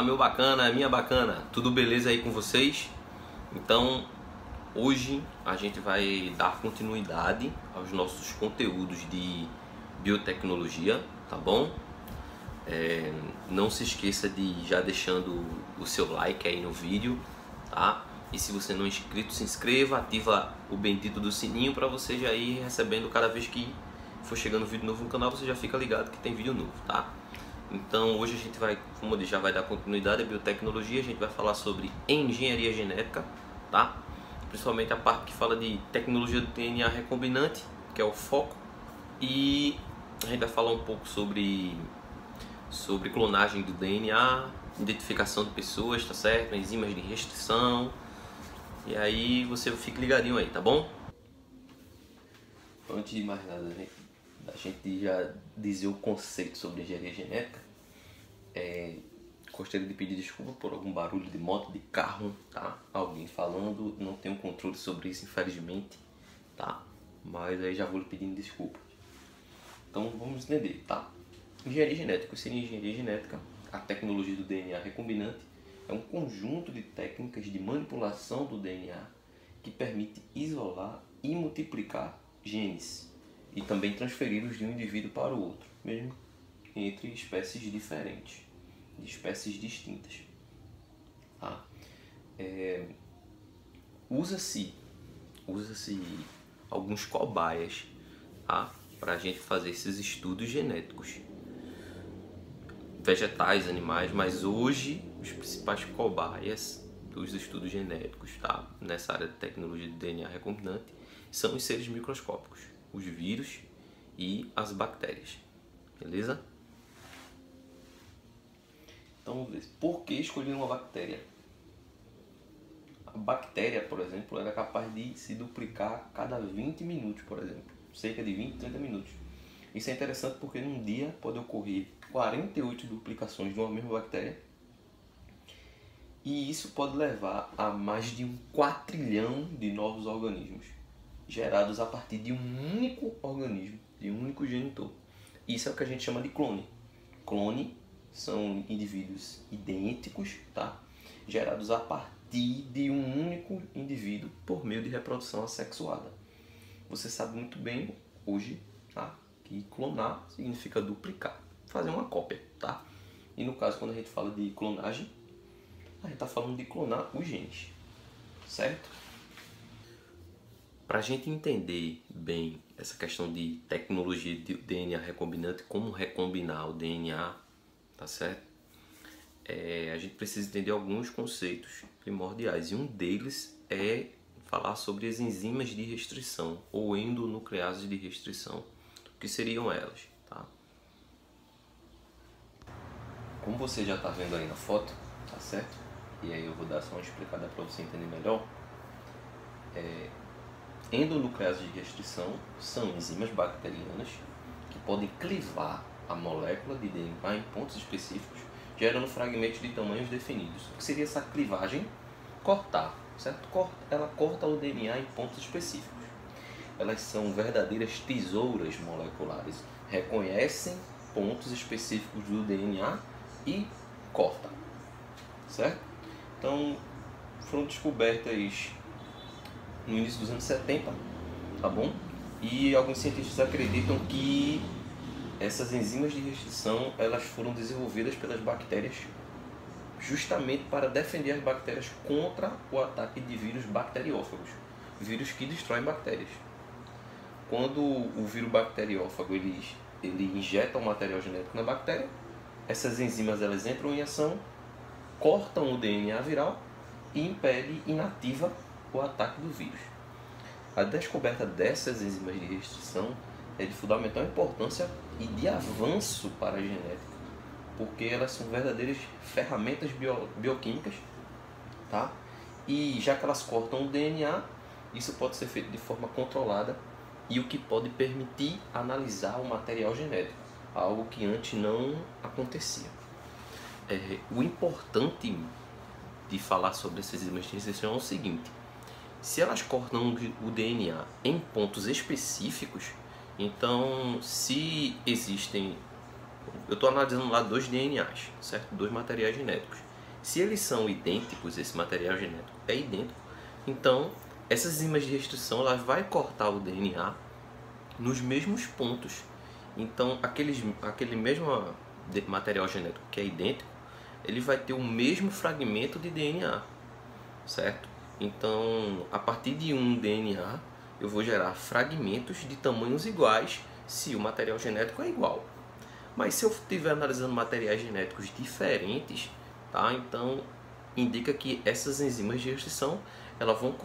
Fala meu bacana, minha bacana, tudo beleza aí com vocês? Então, hoje a gente vai dar continuidade aos nossos conteúdos de biotecnologia, tá bom? Não se esqueça de já deixando o seu like aí no vídeo, tá? E se você não é inscrito, se inscreva, ativa o bendito do sininho para você já ir recebendo cada vez que for chegando vídeo novo no canal, você já fica ligado que tem vídeo novo, tá? Então hoje a gente vai, como eu disse, já vai dar continuidade à biotecnologia, a gente vai falar sobre engenharia genética, tá? Principalmente a parte que fala de tecnologia do DNA recombinante, que é o foco, e a gente vai falar um pouco sobre clonagem do DNA, identificação de pessoas, tá certo? Enzimas de restrição, e aí você fica ligadinho aí, tá bom? Antes de mais nada, a gente já dizer o conceito sobre engenharia genética, gostaria de pedir desculpa por algum barulho de moto, de carro, tá? Alguém falando, não tenho controle sobre isso, infelizmente, tá? Mas aí já vou lhe pedindo desculpa. Então vamos entender, tá? Engenharia genética, seria engenharia genética, a tecnologia do DNA recombinante, é um conjunto de técnicas de manipulação do DNA que permite isolar e multiplicar genes e também transferi-los de um indivíduo para o outro, mesmo entre espécies diferentes, de espécies distintas. Tá? Usa-se alguns cobaias, tá? Para a gente fazer esses estudos genéticos, vegetais, animais, mas hoje os principais cobaias dos estudos genéticos, tá? Nessa área de tecnologia de DNA recombinante são os seres microscópicos, os vírus e as bactérias, beleza? Então vamos ver, por que escolher uma bactéria? A bactéria, por exemplo, ela é capaz de se duplicar a cada 20 minutos, por exemplo, cerca de 20, 30 minutos. Isso é interessante porque num dia pode ocorrer 48 duplicações de uma mesma bactéria, e isso pode levar a mais de 1 quatrilhão de novos organismos gerados a partir de um único organismo, de um único genitor. Isso é o que a gente chama de clone. Clone são indivíduos idênticos, tá? Gerados a partir de um único indivíduo por meio de reprodução assexuada. Você sabe muito bem hoje, tá? Que clonar significa duplicar, fazer uma cópia, tá? E no caso, quando a gente fala de clonagem, a gente está falando de clonar os genes, certo? Para a gente entender bem essa questão de tecnologia de DNA recombinante, como recombinar o DNA, tá certo? A gente precisa entender alguns conceitos primordiais, e um deles é falar sobre as enzimas de restrição ou endonucleases de restrição. O que seriam elas, tá? Como você já está vendo aí na foto, tá certo? E aí eu vou dar só uma explicada para você entender melhor. Endonucleases de restrição são enzimas bacterianas que podem clivar a molécula de DNA em pontos específicos, gerando fragmentos de tamanhos definidos. O que seria essa clivagem? Cortar, certo? Ela corta o DNA em pontos específicos. Elas são verdadeiras tesouras moleculares, reconhecem pontos específicos do DNA e cortam, certo? Então, foram descobertas no início dos anos 70, tá bom? E alguns cientistas acreditam que essas enzimas de restrição, elas foram desenvolvidas pelas bactérias justamente para defender as bactérias contra o ataque de vírus bacteriófagos, vírus que destroem bactérias. Quando o vírus bacteriófago ele injeta um material genético na bactéria, essas enzimas elas entram em ação, cortam o DNA viral e impedem, inativa o ataque do vírus. A descoberta dessas enzimas de restrição é de fundamental importância e de avanço para a genética, porque elas são verdadeiras ferramentas bioquímicas, tá? E já que elas cortam o DNA, isso pode ser feito de forma controlada, e o que pode permitir analisar o material genético, algo que antes não acontecia. O importante de falar sobre essas enzimas de restrição é o seguinte: se elas cortam o DNA em pontos específicos, então se existem... Eu estou analisando lá 2 DNAs, certo? 2 materiais genéticos. Se eles são idênticos, esse material genético é idêntico, então essas enzimas de restrição elas vai cortar o DNA nos mesmos pontos. Então aquele mesmo material genético que é idêntico, ele vai ter o mesmo fragmento de DNA, certo? Então, a partir de um DNA, eu vou gerar fragmentos de tamanhos iguais se o material genético é igual. Mas se eu estiver analisando materiais genéticos diferentes, tá? Então, indica que essas enzimas de restrição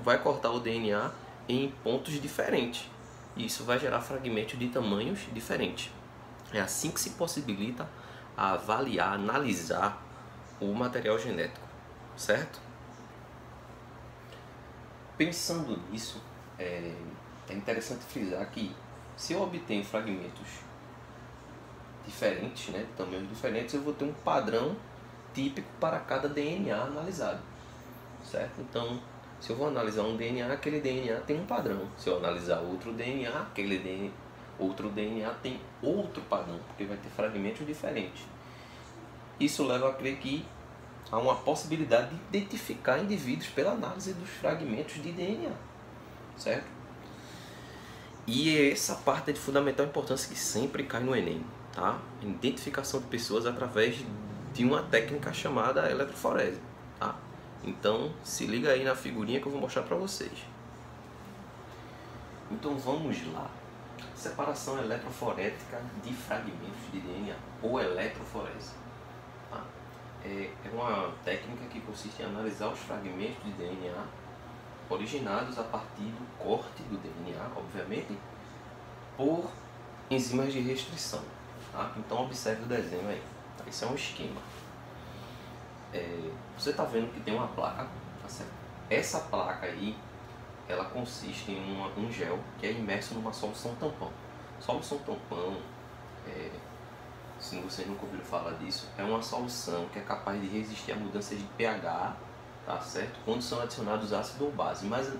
vai cortar o DNA em pontos diferentes. E isso vai gerar fragmentos de tamanhos diferentes. É assim que se possibilita avaliar, analisar o material genético, certo? Pensando nisso, é interessante frisar que se eu obtenho fragmentos diferentes, né, de tamanhos diferentes, eu vou ter um padrão típico para cada DNA analisado, certo? Então, se eu vou analisar um DNA, aquele DNA tem um padrão. Se eu analisar outro DNA, outro DNA tem outro padrão, porque vai ter fragmentos diferentes. Isso leva a crer que há uma possibilidade de identificar indivíduos pela análise dos fragmentos de DNA, certo? E essa parte é de fundamental importância que sempre cai no Enem, tá? Identificação de pessoas através de uma técnica chamada eletroforese, tá? Então, se liga aí na figurinha que eu vou mostrar para vocês. Então, vamos lá. Separação eletroforética de fragmentos de DNA, ou eletroforese. Tá? É uma técnica que consiste em analisar os fragmentos de DNA originados a partir do corte do DNA, obviamente, por enzimas de restrição. Tá? Então, observe o desenho aí. Esse é um esquema. Você está vendo que tem uma placa, tá certo? Essa placa aí, ela consiste em um gel que é imerso numa solução tampão. Solução tampão, se vocês nunca ouviram falar disso, é uma solução que é capaz de resistir a mudanças de pH, tá certo? Quando são adicionados ácido ou base, mas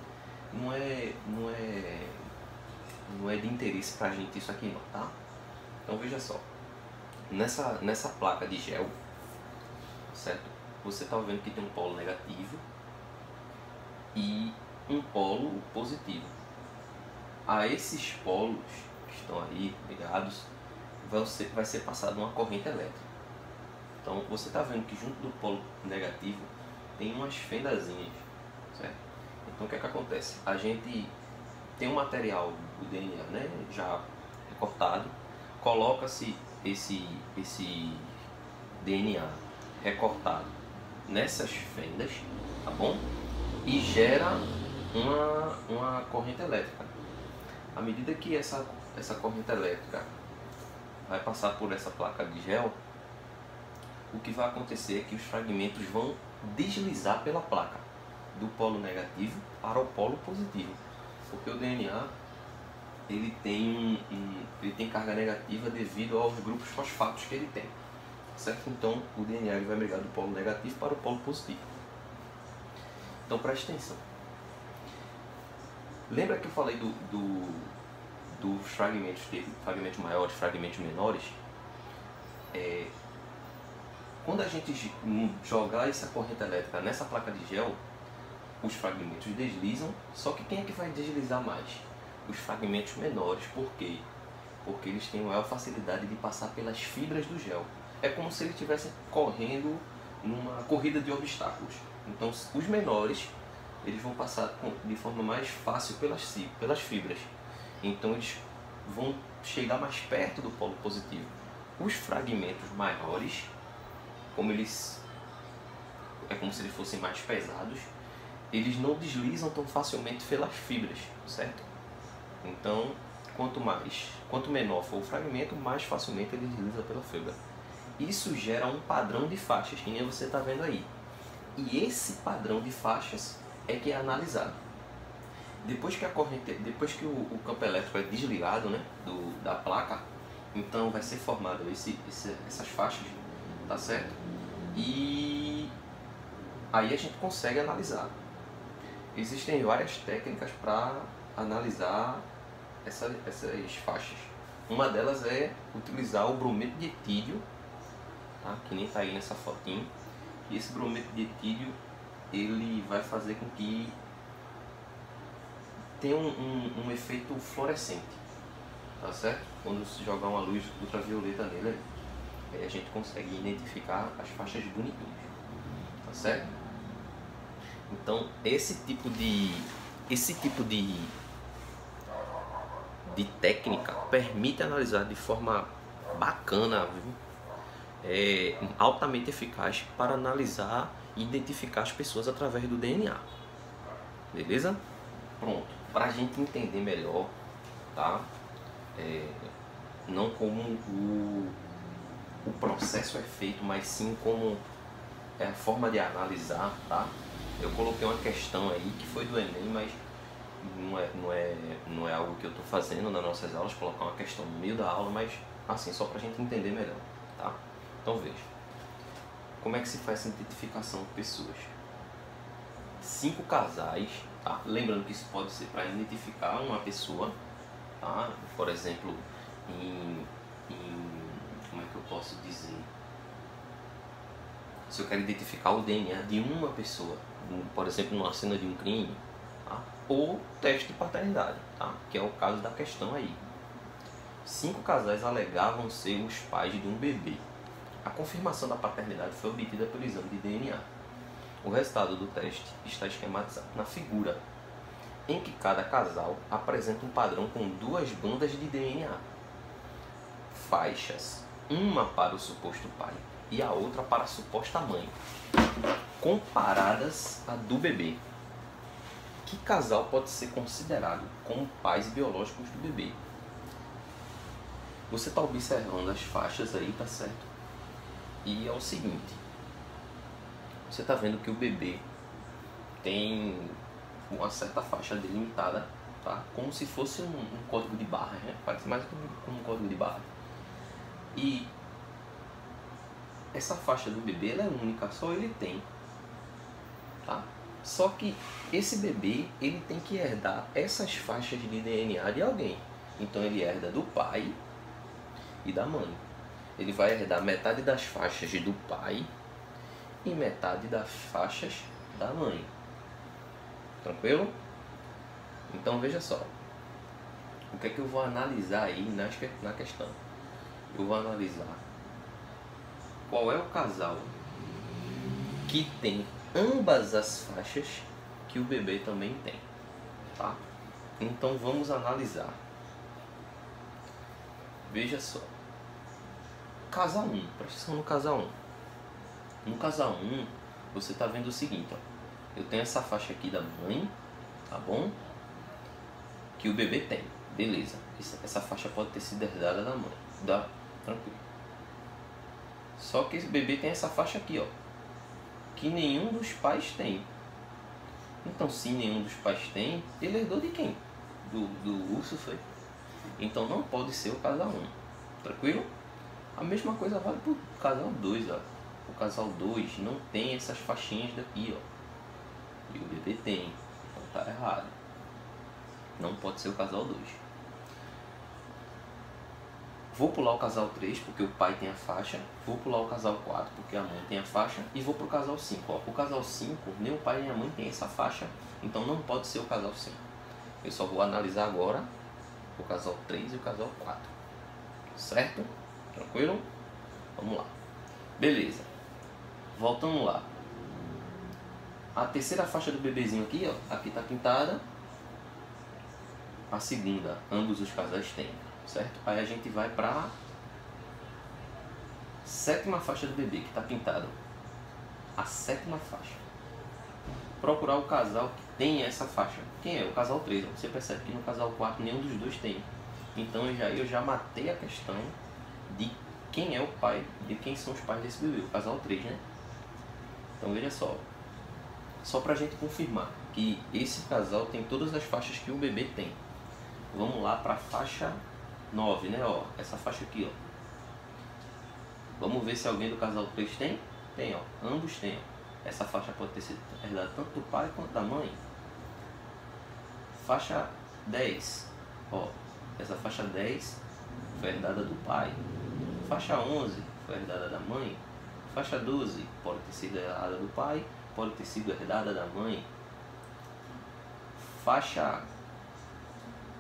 não é de interesse pra gente isso aqui não, tá? Então veja só, nessa placa de gel, certo? Você está vendo que tem um polo negativo e um polo positivo. A esses polos que estão aí ligados, vai ser passada uma corrente elétrica. Então você está vendo que junto do polo negativo tem umas fendazinhas, certo? Então o que é que acontece? A gente tem um material, o DNA, né, já recortado, coloca-se esse DNA recortado nessas fendas, tá bom? E gera uma corrente elétrica. À medida que essa corrente elétrica vai passar por essa placa de gel, o que vai acontecer é que os fragmentos vão deslizar pela placa do polo negativo para o polo positivo, porque o DNA ele tem carga negativa devido aos grupos fosfatos que ele tem, certo? Então o DNA ele vai migrar do polo negativo para o polo positivo. Então preste atenção. Lembra que eu falei dos fragmentos, fragmentos maiores, fragmentos menores? Quando a gente jogar essa corrente elétrica nessa placa de gel, os fragmentos deslizam, só que quem é que vai deslizar mais? Os fragmentos menores. Por quê? Porque eles têm maior facilidade de passar pelas fibras do gel. É como se eles estivessem correndo numa corrida de obstáculos. Então os menores eles vão passar de forma mais fácil pelas fibras. Então eles vão chegar mais perto do polo positivo. Os fragmentos maiores, é como se eles fossem mais pesados, eles não deslizam tão facilmente pelas fibras, certo? Então, quanto menor for o fragmento, mais facilmente ele desliza pela fibra. Isso gera um padrão de faixas, que nem você está vendo aí. E esse padrão de faixas é que é analisado. Depois que o campo elétrico é desligado, né, da placa, então vai ser formado essas faixas, tá certo? E aí a gente consegue analisar. Existem várias técnicas para analisar essas faixas. Uma delas é utilizar o brometo de etílio, tá? Que nem está aí nessa fotinho, E esse brometo de etílio, ele vai fazer com que tenha um efeito fluorescente, tá certo? Quando se jogar uma luz ultravioleta nele, aí a gente consegue identificar as faixas bonitinhas, tá certo? Então esse tipo de técnica permite analisar de forma bacana, viu? Altamente eficaz para analisar e identificar as pessoas através do DNA. Beleza? Pronto. Para a gente entender melhor, tá? Não como o processo é feito, mas sim como é a forma de analisar, tá? Eu coloquei uma questão aí que foi do Enem, mas não é algo que eu estou fazendo nas nossas aulas, colocar uma questão no meio da aula, mas assim, só para a gente entender melhor, tá? Então veja, como é que se faz essa identificação de pessoas? 5 casais, tá? Lembrando que isso pode ser para identificar uma pessoa, tá? Por exemplo, como é que eu posso dizer? Se eu quero identificar o DNA de uma pessoa, por exemplo, numa cena de um crime, tá? Ou teste de paternidade, tá? Que é o caso da questão aí. 5 casais alegavam ser os pais de um bebê. A confirmação da paternidade foi obtida pelo exame de DNA. O resultado do teste está esquematizado na figura, em que cada casal apresenta um padrão com 2 bandas de DNA. Faixas, uma para o suposto pai e a outra para a suposta mãe, comparadas à do bebê. Que casal pode ser considerado como pais biológicos do bebê? Você está observando as faixas aí, tá certo? E é o seguinte, você está vendo que o bebê tem uma certa faixa delimitada, tá? Como se fosse um código de barra, né? Parece mais como um código de barra. E essa faixa do bebê, ela é única, só ele tem, tá? Só que esse bebê, ele tem que herdar essas faixas de DNA de alguém. Então ele herda do pai e da mãe. Ele vai herdar metade das faixas do pai e metade das faixas da mãe. Tranquilo? Então veja só. O que é que eu vou analisar aí na questão? Eu vou analisar qual é o casal que tem ambas as faixas que o bebê também tem, tá? Então vamos analisar. Veja só. Casal 1, presta atenção no casal 1. No casal 1, você está vendo o seguinte, ó. Eu tenho essa faixa aqui da mãe, tá bom? Que o bebê tem, beleza. Essa faixa pode ter sido herdada da mãe, tranquilo. Só que esse bebê tem essa faixa aqui, ó, que nenhum dos pais tem. Então, se nenhum dos pais tem, ele herdou de quem? Do urso, foi? Então não pode ser o casal 1, tranquilo? A mesma coisa vale para o casal 2, ó. O casal 2 não tem essas faixinhas daqui, ó. E o bebê tem, então tá errado. Não pode ser o casal 2. Vou pular o casal 3 porque o pai tem a faixa. Vou pular o casal 4 porque a mãe tem a faixa. E vou pro casal 5. Ó. O casal 5, nem o pai nem a mãe tem essa faixa. Então não pode ser o casal 5. Eu só vou analisar agora o casal 3 e o casal 4. Certo? Tranquilo? Vamos lá. Beleza. Voltando lá. A terceira faixa do bebezinho aqui, ó. Aqui tá pintada. A segunda, ambos os casais têm. Certo? Aí a gente vai para sétima faixa do bebê, que está pintada. A sétima faixa. Procurar o casal que tem essa faixa. Quem é? O casal 3. Você percebe que no casal 4 nenhum dos dois tem. Então eu já matei a questão de quem é o pai, de quem são os pais desse bebê. O casal 3, né? Então veja só. Só para a gente confirmar que esse casal tem todas as faixas que o bebê tem. Vamos lá para a faixa 9, né? Ó, essa faixa aqui, ó. Vamos ver se alguém do casal 3 tem? Tem, ó. Ambos têm. Essa faixa pode ter sido herdada tanto do pai quanto da mãe. Faixa 10. Ó, essa faixa 10 foi herdada do pai. Faixa 11 foi herdada da mãe. Faixa 12 pode ter sido herdada do pai, pode ter sido herdada da mãe. Faixa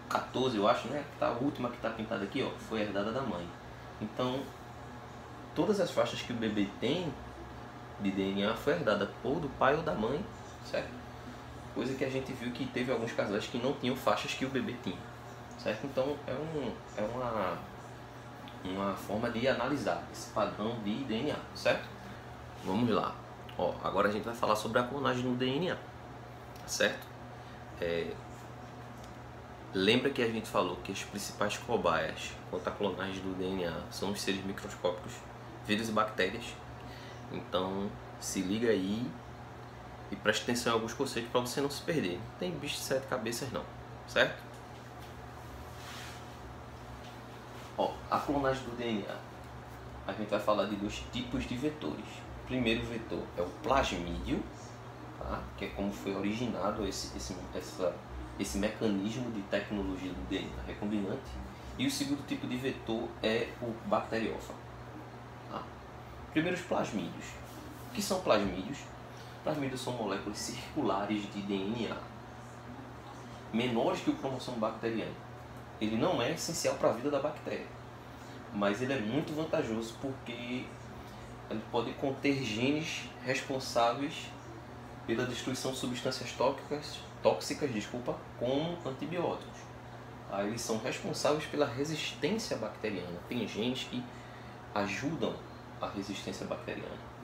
14, eu acho, né? A última que está pintada aqui, ó, foi herdada da mãe. Então, todas as faixas que o bebê tem de DNA foi herdada ou do pai ou da mãe, certo? Coisa que a gente viu que teve alguns casais que não tinham faixas que o bebê tinha, certo? Então, é uma forma de analisar esse padrão de DNA, certo? Vamos lá. Ó, agora a gente vai falar sobre a clonagem no DNA, certo? Lembra que a gente falou que as principais cobaias quanto à clonagem do DNA são os seres microscópicos, vírus e bactérias. Então, se liga aí e preste atenção em alguns conceitos para você não se perder. Não tem bicho de 7 cabeças não, certo? Ó, a clonagem do DNA, a gente vai falar de 2 tipos de vetores. O primeiro vetor é o plasmídio, tá? Que é como foi originado esse mecanismo de tecnologia do DNA recombinante. E o segundo tipo de vetor é o bacteriófago. Tá? Primeiro, os plasmídios. O que são plasmídios? Plasmídios são moléculas circulares de DNA, menores que o cromossomo bacteriano. Ele não é essencial para a vida da bactéria, mas ele é muito vantajoso porque ele pode conter genes responsáveis pela destruição de substâncias tóxicas, como antibióticos. Eles são responsáveis pela resistência bacteriana. Tem genes que ajudam a resistência bacteriana.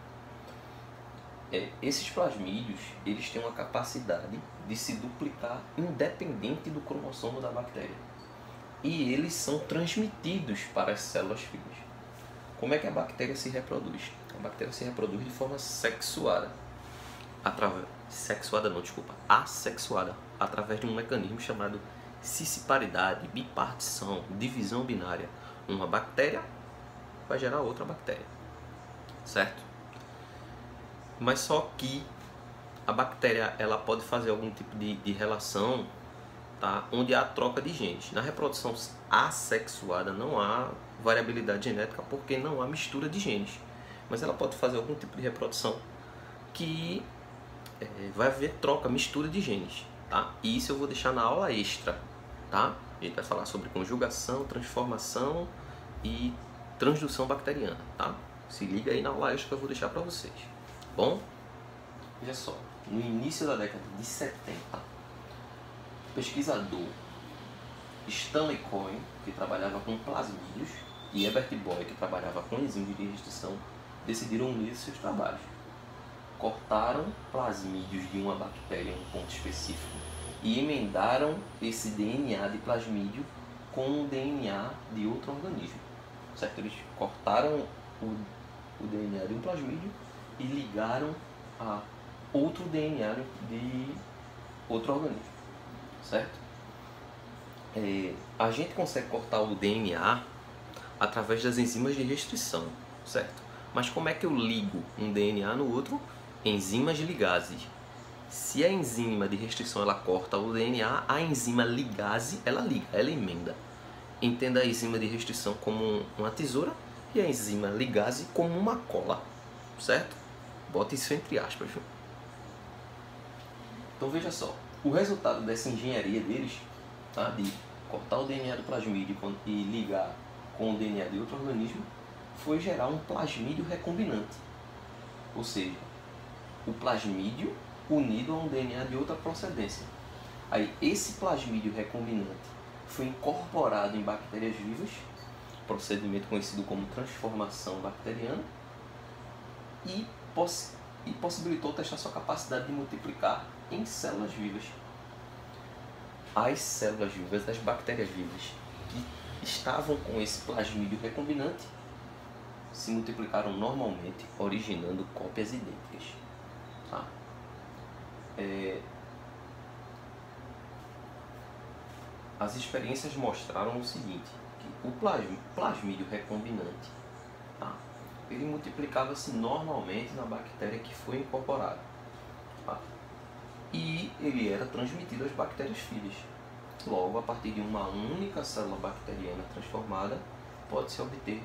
Esses plasmídios, eles têm uma capacidade de se duplicar independente do cromossomo da bactéria. E eles são transmitidos para as células filhas. Como é que a bactéria se reproduz? A bactéria se reproduz de forma assexuada, através de um mecanismo chamado cisparidade, bipartição, divisão binária. Uma bactéria vai gerar outra bactéria, certo? Mas só que a bactéria ela pode fazer algum tipo de relação, tá? Onde há troca de genes. Na reprodução assexuada não há variabilidade genética porque não há mistura de genes. Mas ela pode fazer algum tipo de reprodução que vai haver troca, mistura de genes, tá? E isso eu vou deixar na aula extra, tá? A gente vai falar sobre conjugação, transformação e transdução bacteriana, tá? Se liga aí na aula extra que eu vou deixar para vocês. Bom, veja só, no início da década de 70, o pesquisador Stanley Cohen, que trabalhava com plasmídios, e Herbert Boy, que trabalhava com enzimas de restrição, decidiram unir seus trabalhos. Cortaram plasmídios de uma bactéria em um ponto específico e emendaram esse DNA de plasmídio com o DNA de outro organismo. Certo? Eles cortaram o DNA de um plasmídio e ligaram a outro DNA de outro organismo, certo? A gente consegue cortar o DNA através das enzimas de restrição, certo? Mas como é que eu ligo um DNA no outro? Enzimas de ligase. Se a enzima de restrição ela corta o DNA, a enzima ligase ela liga, ela emenda. Entenda a enzima de restrição como uma tesoura e a enzima ligase como uma cola, certo? Bota isso entre aspas. Viu? Então veja só, o resultado dessa engenharia deles, tá, de cortar o DNA do plasmídio e ligar com o DNA de outro organismo, foi gerar um plasmídio recombinante. Ou seja, o plasmídio unido a um DNA de outra procedência. Aí esse plasmídio recombinante foi incorporado em bactérias vivas, procedimento conhecido como transformação bacteriana, e possibilitou testar sua capacidade de multiplicar em células vivas. As células vivas, as bactérias vivas que estavam com esse plasmídio recombinante se multiplicaram normalmente, originando cópias idênticas. Tá? As experiências mostraram o seguinte, que o plasmídio recombinante, tá, ele multiplicava-se normalmente na bactéria que foi incorporada, tá? E ele era transmitido às bactérias filhas. Logo, a partir de uma única célula bacteriana transformada, pode-se obter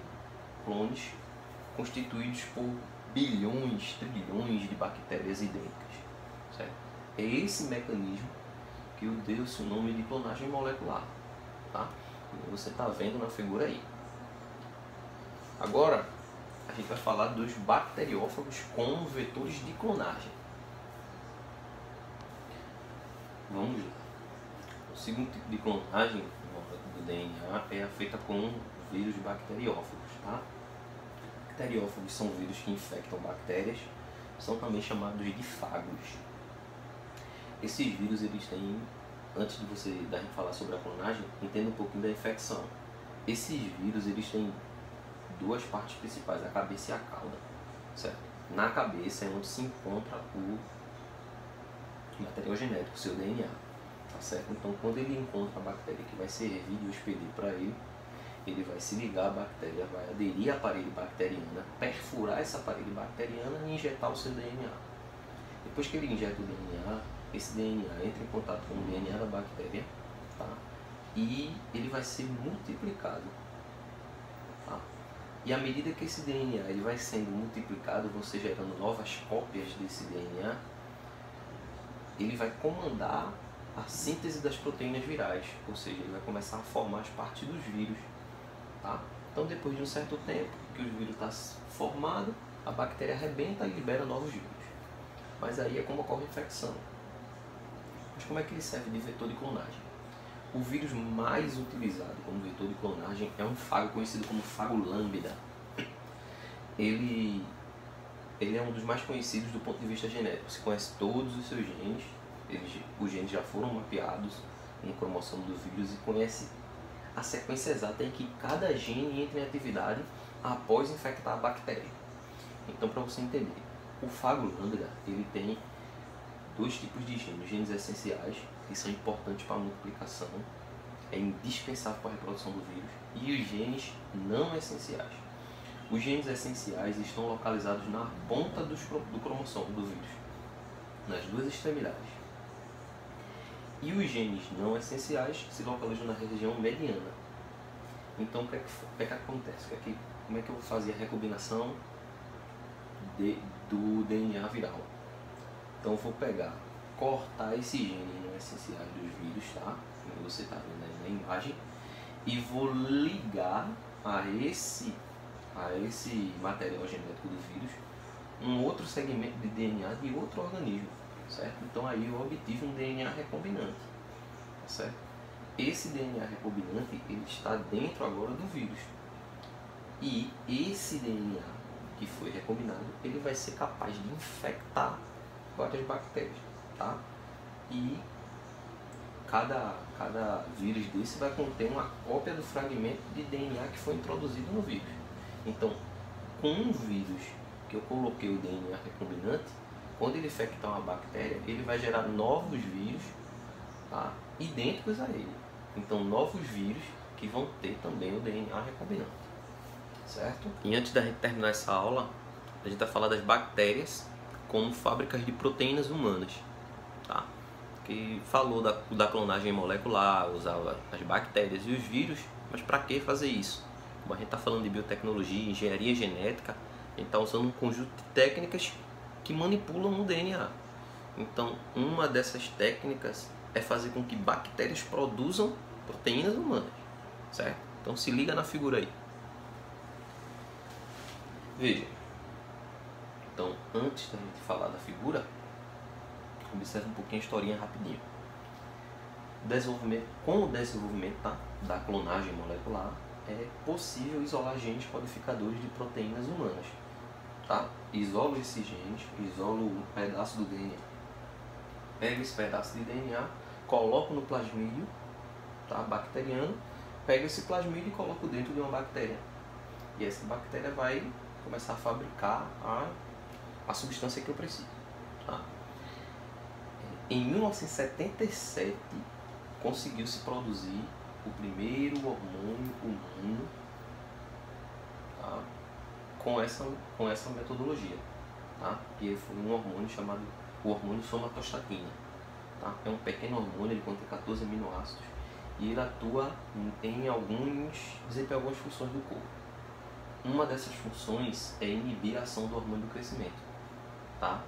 clones constituídos por bilhões, trilhões de bactérias idênticas. Certo? É esse mecanismo que deu-se o nome de clonagem molecular. Tá? Você está vendo na figura aí. Agora, a gente vai falar dos bacteriófagos como vetores de clonagem. Vamos lá. O segundo tipo de clonagem do DNA é feita com vírus bacteriófagos. Tá? Bacteriófagos são vírus que infectam bactérias, são também chamados de fagos. Esses vírus, eles têm, antes da gente falar sobre a clonagem, entenda um pouquinho da infecção. Esses vírus, eles têm duas partes principais, a cabeça e a cauda, certo? Na cabeça é onde se encontra o material genético, o seu DNA, tá certo? Então, quando ele encontra a bactéria que vai servir de hospedeiro para ele vai se ligar à bactéria, vai aderir à parede bacteriana, perfurar essa parede bacteriana e injetar o seu DNA. Depois que ele injeta o DNA, esse DNA entra em contato com o DNA da bactéria, tá? E ele vai ser multiplicado. Tá? E à medida que esse DNA ele vai sendo multiplicado, você gerando novas cópias desse DNA, ele vai comandar a síntese das proteínas virais, ou seja, ele vai começar a formar as partes dos vírus. Tá? Então, depois de um certo tempo que o vírus está formado, a bactéria arrebenta e libera novos vírus. Mas aí é como ocorre a infecção. Mas como é que ele serve de vetor de clonagem? O vírus mais utilizado como vetor de clonagem é um fago conhecido como fago lambda. Ele é um dos mais conhecidos do ponto de vista genético. Você conhece todos os seus genes, os genes já foram mapeados no cromossomo do vírus e conhece a sequência exata em que cada gene entra em atividade após infectar a bactéria. Então, para você entender, o fago lambda ele tem dois tipos de genes, genes essenciais, que são importantes para a multiplicação, é indispensável para a reprodução do vírus, e os genes não essenciais. Os genes essenciais estão localizados na ponta do cromossomo do vírus, nas duas extremidades. E os genes não essenciais se localizam na região mediana. Então, o que é que acontece? Como é que eu vou fazer a recombinação do DNA viral? Então, eu vou cortar esses genes não essenciais dos vírus, tá? Como você está vendo aí na imagem, e vou ligar a esse material genético do vírus um outro segmento de DNA de outro organismo, certo? Então aí eu obtive um DNA recombinante, tá certo? Esse DNA recombinante ele está dentro agora do vírus e esse DNA que foi recombinado ele vai ser capaz de infectar várias bactérias, tá? E cada vírus desse vai conter uma cópia do fragmento de DNA que foi introduzido no vírus. Então, com um vírus que eu coloquei o DNA recombinante, quando ele infectar uma bactéria, ele vai gerar novos vírus, tá? Idênticos a ele. Então, novos vírus que vão ter também o DNA recombinante, certo? E antes da gente terminar essa aula, a gente vai falar das bactérias como fábricas de proteínas humanas, tá? Que falou da clonagem molecular, usava as bactérias e os vírus, mas para que fazer isso? Como a gente está falando de biotecnologia, engenharia genética, a gente está usando um conjunto de técnicas que manipulam o DNA. Então, uma dessas técnicas é fazer com que bactérias produzam proteínas humanas, certo? Então, se liga na figura aí. Veja. Então, antes da gente falar da figura, observe um pouquinho a historinha rapidinho. Com o desenvolvimento da clonagem molecular, é possível isolar genes codificadores de proteínas humanas. Tá? Isolo esses genes, isolo um pedaço do DNA, pego esse pedaço de DNA, coloco no plasmídio, tá? Bacteriano, pego esse plasmídio e coloco dentro de uma bactéria. E essa bactéria vai começar a fabricar a substância que eu preciso. Tá? Em 1977, conseguiu-se produzir o primeiro hormônio humano, tá? com essa metodologia, tá? Que foi um hormônio chamado o hormônio somatostatina, tá? É um pequeno hormônio, ele contém 14 aminoácidos e ele atua desempenha algumas funções do corpo. uma dessas funções é inibir a ação do hormônio do crescimento, tá?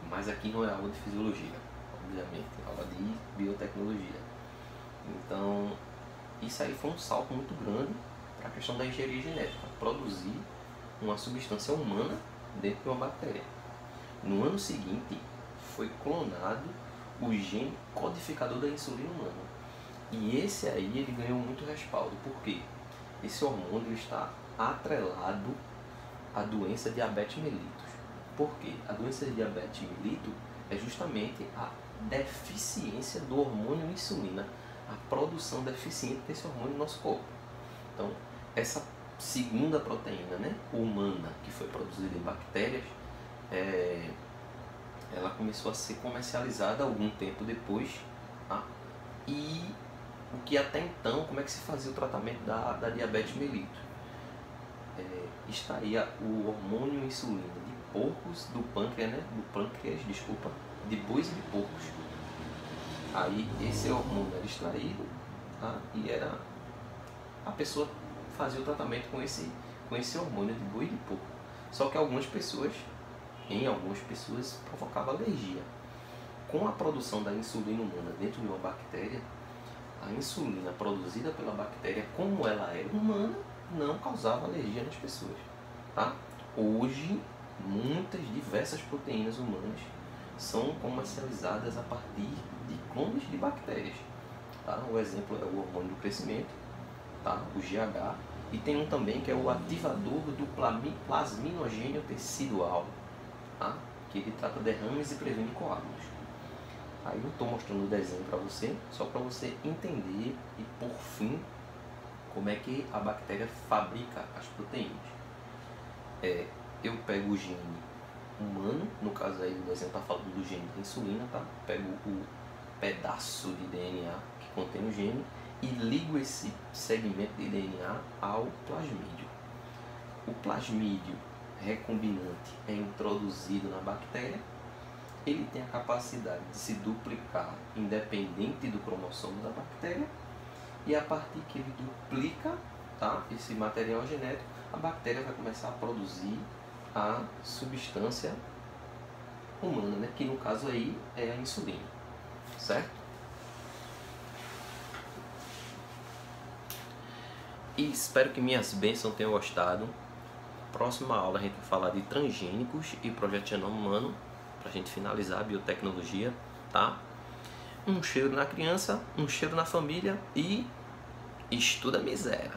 Mas aqui não é aula de fisiologia, obviamente, é aula de biotecnologia. Então, isso aí foi um salto muito grande para a questão da engenharia genética, produzir uma substância humana dentro de uma bactéria. No ano seguinte, foi clonado o gene codificador da insulina humana. E esse aí ele ganhou muito respaldo, porque esse hormônio está atrelado à doença diabetes mellitus. Por quê? A doença de diabetes mellitus é justamente a deficiência do hormônio insulina, a produção deficiente desse hormônio no nosso corpo. Então, essa segunda proteína, né, humana, que foi produzida em bactérias, ela começou a ser comercializada algum tempo depois, tá? E o que até então, como é que se fazia o tratamento da diabetes mellitus? Extraía o hormônio insulina de porcos, do pâncreas, né? De bois e de porcos. Aí esse hormônio era extraído, tá? E a pessoa fazia o tratamento com esse hormônio de boi e de porco. Só que em algumas pessoas provocava alergia. Com a produção da insulina humana dentro de uma bactéria, a insulina produzida pela bactéria, como ela é humana, não causava alergia nas pessoas, tá? Hoje, diversas proteínas humanas são comercializadas a partir de clones de bactérias, tá? O exemplo é o hormônio do crescimento, tá? O GH, e tem um também que é o ativador do plasminogênio tecidual, tá? Que ele trata derrames e previne coágulos. Aí eu estou mostrando o desenho para você, só para você entender e por fim como é que a bactéria fabrica as proteínas. Eu pego o gene humano, no caso aí do desenho está falando do gene da insulina, tá? Pego o pedaço de DNA que contém o gene e ligo esse segmento de DNA ao plasmídio. O plasmídio recombinante é introduzido na bactéria. Ele tem a capacidade de se duplicar independente do cromossomo da bactéria, e a partir que ele duplica, tá, esse material genético, a bactéria vai começar a produzir a substância humana, né, que no caso aí é a insulina, certo? E espero que minhas bênçãos tenham gostado. Próxima aula a gente vai falar de transgênicos e projeto genoma humano, pra gente finalizar a biotecnologia, tá? Um cheiro na criança, um cheiro na família e estuda a miséria.